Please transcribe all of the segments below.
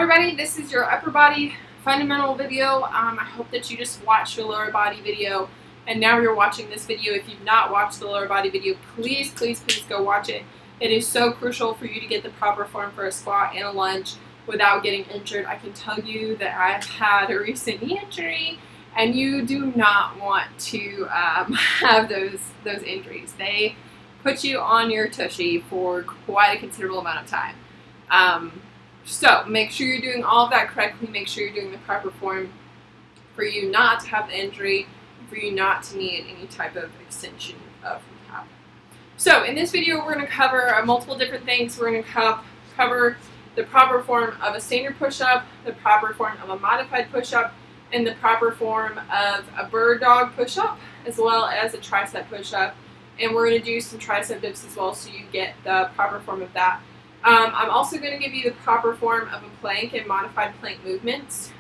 everybody, this is your upper body fundamental video. I hope that you just watched your lower body video and now you're watching this video. If you've not watched the lower body video, please go watch it. It is so crucial for you to get the proper form for a squat and a lunge without getting injured. I can tell you that I've had a recent knee injury and you do not want to have those injuries. They put you on your tushy for quite a considerable amount of time. So make sure you're doing all of that correctly. Make sure you're doing the proper form for you not to have the injury, for you not to need any type of extension of rehab. So in this video, we're going to cover multiple different things. We're going to cover the proper form of a standard push-up, the proper form of a modified push-up, and the proper form of a bird dog push-up, as well as a tricep push-up. And we're going to do some tricep dips as well, so you get the proper form of that. I'm also going to give you the proper form of a plank and modified plank movements,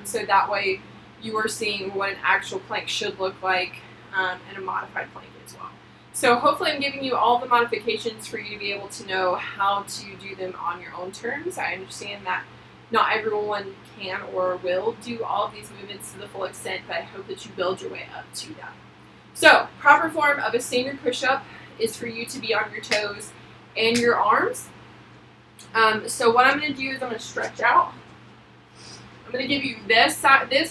so that way you are seeing what an actual plank should look like and a modified plank as well. So hopefully I'm giving you all the modifications for you to be able to know how to do them on your own terms. I understand that not everyone can or will do all of these movements to the full extent, but I hope that you build your way up to that. So proper form of a standard push-up is for you to be on your toes and your arms. So what I'm going to do is I'm going to stretch out. I'm going to give you this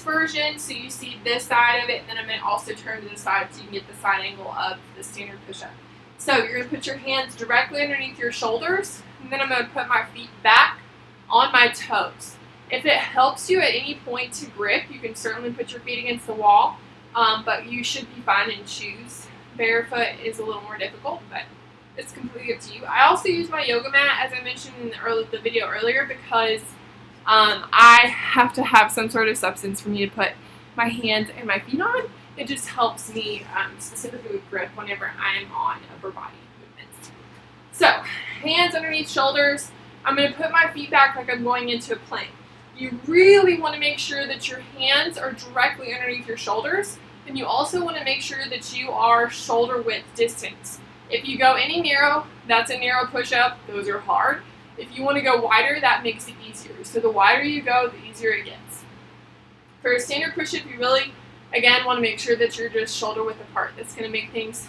version so you see this side of it, and then I'm going to also turn to the side so you can get the side angle of the standard push-up. So you're going to put your hands directly underneath your shoulders, and then I'm going to put my feet back on my toes. If it helps you at any point to grip, you can certainly put your feet against the wall, but you should be fine in shoes. Barefoot is a little more difficult, but it's completely up to you. I also use my yoga mat, as I mentioned in the video earlier, because I have to have some sort of substance for me to put my hands and my feet on. It just helps me specifically with grip whenever I'm on upper body movements. So, hands underneath shoulders. I'm going to put my feet back like I'm going into a plank. You really want to make sure that your hands are directly underneath your shoulders, and you also want to make sure that you are shoulder width distance. If you go any narrow, that's a narrow push-up. Those are hard. If you want to go wider, that makes it easier. So the wider you go, the easier it gets. For a standard push-up, you really, again, want to make sure that you're just shoulder width apart. That's going to make things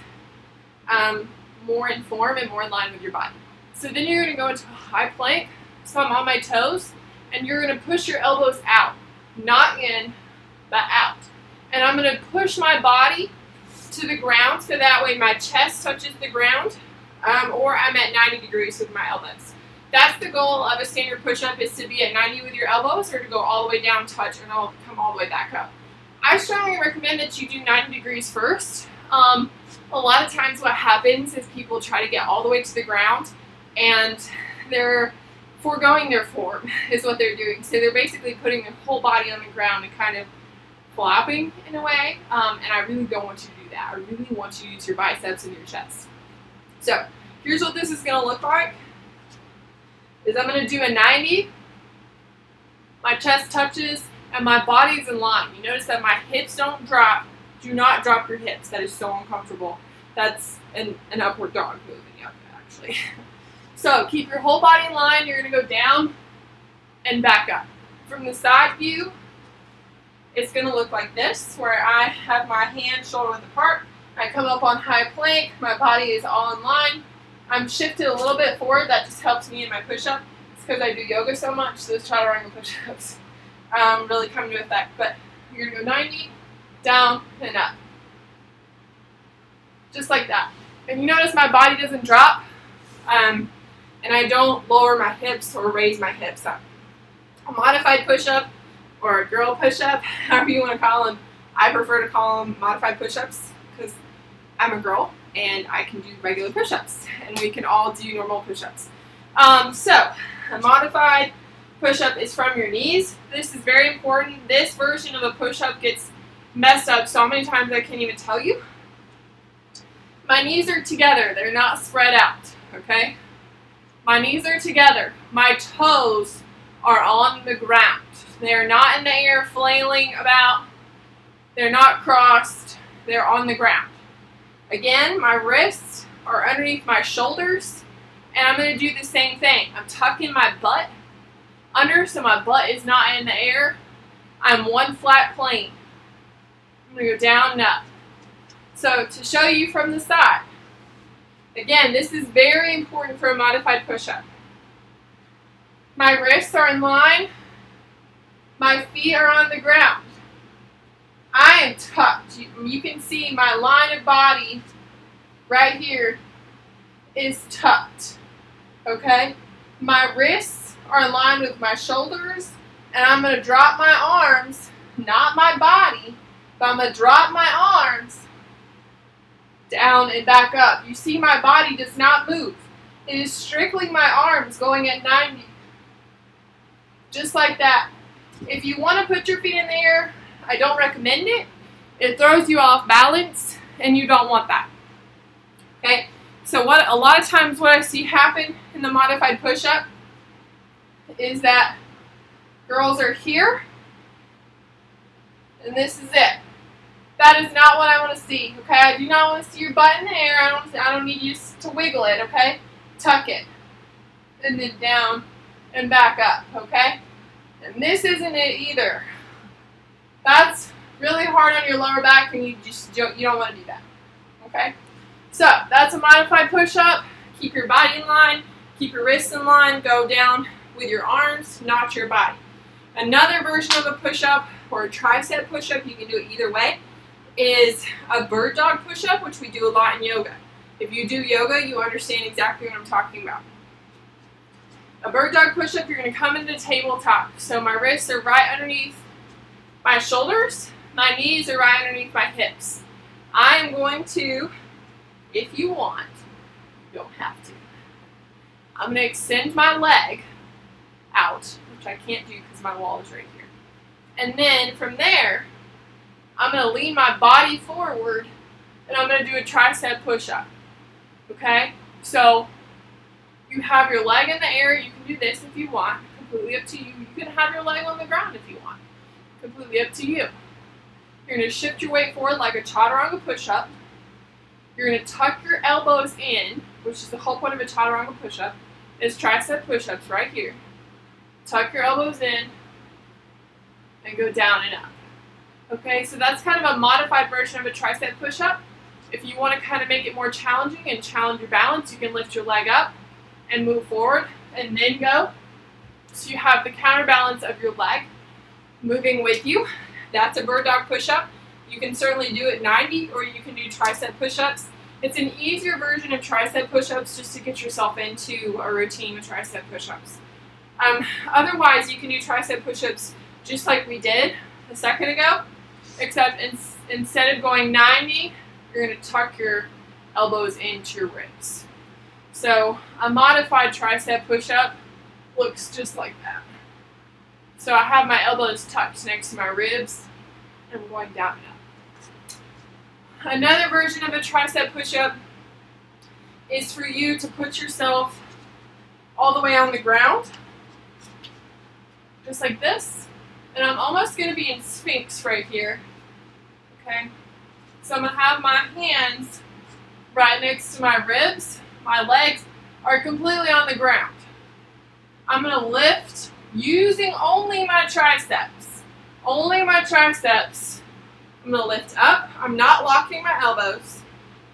more in form and more in line with your body. So then you're going to go into a high plank. So I'm on my toes, and you're going to push your elbows out. Not in, but out. And I'm going to push my body to the ground, so that way my chest touches the ground, or I'm at 90 degrees with my elbows. That's the goal of a standard push-up, is to be at 90 with your elbows, or to go all the way down, touch, and I'll come all the way back up. I strongly recommend that you do 90 degrees first. A lot of times what happens is people try to get all the way to the ground, and they're foregoing their form, is what they're doing. So they're basically putting their whole body on the ground and kind of flopping in a way, and I really don't want you to do that. I really want you to use your biceps and your chest. So here's what this is going to look like. Is I'm going to do a 90, my chest touches, and my body's in line. You notice that my hips don't drop. Do not drop your hips. That is so uncomfortable. That's an upward dog move in yoga, actually. So keep your whole body in line. You're going to go down and back up. From the side view, it's going to look like this, where I have my hands shoulder width apart. I come up on high plank. My body is all in line. I'm shifted a little bit forward. That just helps me in my push-up. It's because I do yoga so much, so those chaturanga push-ups really come into effect. But you're going to go 90, down, and up. Just like that. And you notice my body doesn't drop, and I don't lower my hips or raise my hips up. A modified push-up, or a girl push-up, however you want to call them. I prefer to call them modified push-ups because I'm a girl and I can do regular push-ups, and we can all do normal push-ups. So a modified push-up is from your knees. This is very important. This version of a push-up gets messed up so many times I can't even tell you. My knees are together. They're not spread out, okay? My knees are together. My toes are on the ground. They're not in the air flailing about. They're not crossed. They're on the ground. Again, my wrists are underneath my shoulders, and I'm going to do the same thing. I'm tucking my butt under so my butt is not in the air. I'm one flat plane. I'm going to go down and up. So to show you from the side, again, this is very important for a modified push-up. My wrists are in line. My feet are on the ground. I am tucked. You can see my line of body right here is tucked. Okay? My wrists are in line with my shoulders, and I'm going to drop my arms, not my body, but I'm going to drop my arms down and back up. You see my body does not move. It is strictly my arms going at 90. Just like that. If you want to put your feet in the air, I don't recommend it. It throws you off balance, and you don't want that. Okay? So a lot of times what I see happen in the modified push-up is that girls are here, and this is it. That is not what I want to see, okay? I do not want to see your butt in the air. I don't need you to wiggle it, okay? Tuck it, and then down and back up, okay? And this isn't it either. That's really hard on your lower back, and you don't want to do that, okay? So that's a modified push-up. Keep your body in line. Keep your wrists in line. Go down with your arms, not your body. Another version of a push-up or a tricep push-up, you can do it either way, is a bird dog push-up, which we do a lot in yoga. If you do yoga, you understand exactly what I'm talking about. A bird dog push-up, you're going to come into tabletop. So my wrists are right underneath my shoulders. My knees are right underneath my hips. I am going to, if you want, you don't have to. I'm going to extend my leg out, which I can't do because my wall is right here. And then from there, I'm going to lean my body forward, and I'm going to do a tricep push-up. Okay? So you have your leg in the air. You can do this if you want. Completely up to you. You can have your leg on the ground if you want. Completely up to you. You're going to shift your weight forward like a chaturanga push-up. You're going to tuck your elbows in, which is the whole point of a chaturanga push-up, is tricep push-ups right here. Tuck your elbows in and go down and up. Okay, so that's kind of a modified version of a tricep push-up. If you want to kind of make it more challenging and challenge your balance, you can lift your leg up and move forward and then go. So you have the counterbalance of your leg moving with you. That's a bird dog push-up. You can certainly do it 90, or you can do tricep push-ups. It's an easier version of tricep push-ups just to get yourself into a routine with tricep push-ups. Otherwise, you can do tricep push-ups just like we did a second ago, except instead of going 90, you're going to tuck your elbows into your ribs. So a modified tricep push-up looks just like that. So I have my elbows tucked next to my ribs, and I'm going down and up. Another version of a tricep push-up is for you to put yourself all the way on the ground, just like this. And I'm almost going to be in Sphinx right here. Okay? So I'm going to have my hands right next to my ribs. My legs are completely on the ground. I'm going to lift using only my triceps. Only my triceps. I'm going to lift up. I'm not locking my elbows.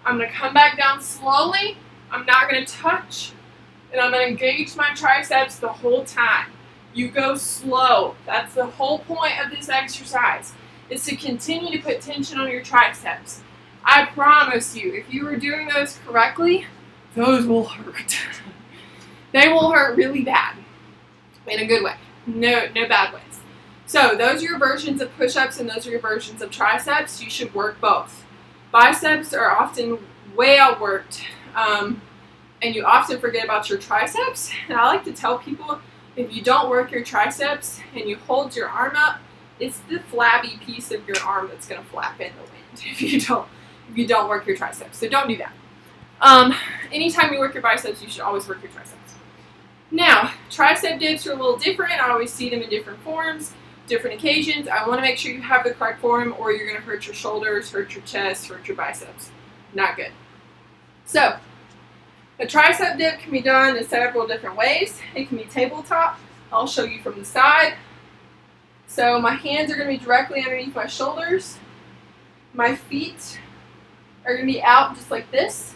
I'm going to come back down slowly. I'm not going to touch. And I'm going to engage my triceps the whole time. You go slow. That's the whole point of this exercise, is to continue to put tension on your triceps. I promise you, if you are doing those correctly, those will hurt. They will hurt really bad. In a good way. No bad ways. So those are your versions of push-ups and those are your versions of triceps. You should work both. Biceps are often way outworked, and you often forget about your triceps. And I like to tell people, if you don't work your triceps and you hold your arm up, it's the flabby piece of your arm that's going to flap in the wind if you don't work your triceps. So don't do that. Anytime you work your biceps, you should always work your triceps. Now, tricep dips are a little different. I always see them in different forms, different occasions. I want to make sure you have the correct form, or you're going to hurt your shoulders, hurt your chest, hurt your biceps. Not good. So, a tricep dip can be done in several different ways. It can be tabletop, I'll show you from the side. So my hands are going to be directly underneath my shoulders. My feet are going to be out just like this.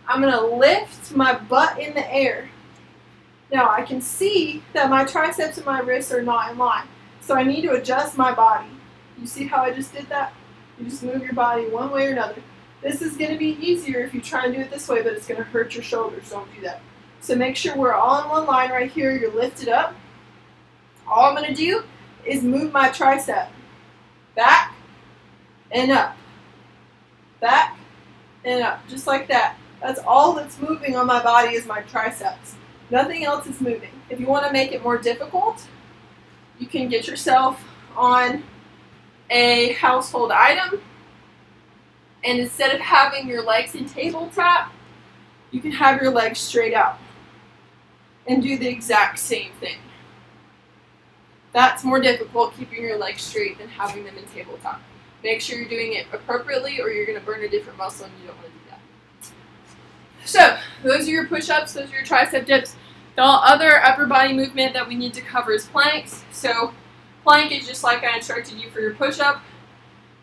I'm going to lift my butt in the air. Now I can see that my triceps and my wrists are not in line. So I need to adjust my body. You see how I just did that? You just move your body one way or another. This is going to be easier if you try and do it this way, but it's going to hurt your shoulders. Don't do that. So make sure we're all in one line right here. You're lifted up. All I'm going to do is move my tricep back and up. Back and up. Just like that. That's all that's moving on my body is my triceps. Nothing else is moving. If you want to make it more difficult, you can get yourself on a household item, and instead of having your legs in table tap, you can have your legs straight out and do the exact same thing. That's more difficult, keeping your legs straight, than having them in tabletop. Make sure you're doing it appropriately or you're going to burn a different muscle and you don't want to do that. So, those are your push-ups, those are your tricep dips. The other upper body movement that we need to cover is planks. So, plank is just like I instructed you for your push-up.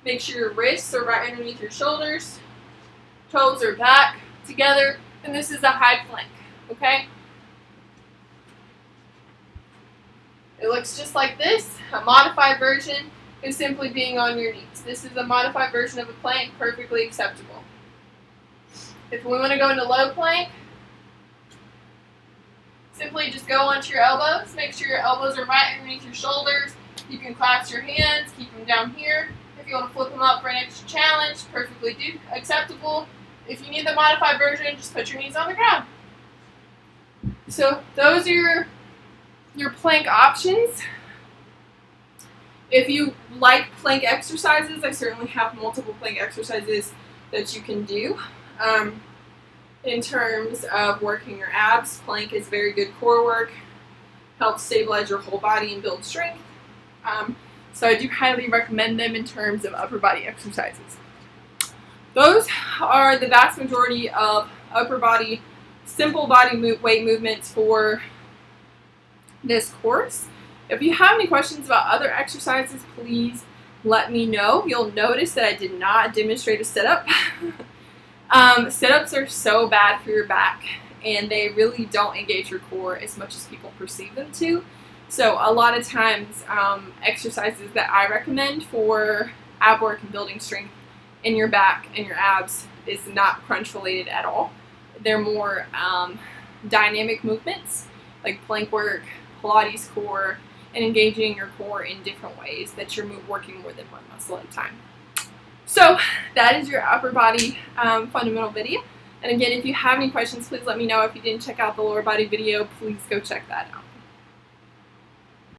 Make sure your wrists are right underneath your shoulders. Toes are back together. And this is a high plank, okay? It looks just like this. A modified version is simply being on your knees. This is a modified version of a plank, perfectly acceptable. If we want to go into low plank, simply just go onto your elbows. Make sure your elbows are right underneath your shoulders. You can clasp your hands, keep them down here. If you want to flip them up for an extra challenge, perfectly acceptable. If you need the modified version, just put your knees on the ground. So those are your plank options. If you like plank exercises, I certainly have multiple plank exercises that you can do. In terms of working your abs, plank is very good core work, helps stabilize your whole body and build strength. So I do highly recommend them in terms of upper body exercises. Those are the vast majority of upper body, simple body weight movements for this course. If you have any questions about other exercises, please let me know. You'll notice that I did not demonstrate a sit-up. Sit-ups are so bad for your back, and they really don't engage your core as much as people perceive them to. So a lot of times, exercises that I recommend for ab work and building strength in your back and your abs is not crunch related at all. They're more dynamic movements like plank work, Pilates core, and engaging your core in different ways that you're working more than one muscle at a time. So that is your upper body fundamental video. And again, if you have any questions, please let me know. If you didn't check out the lower body video, please go check that out.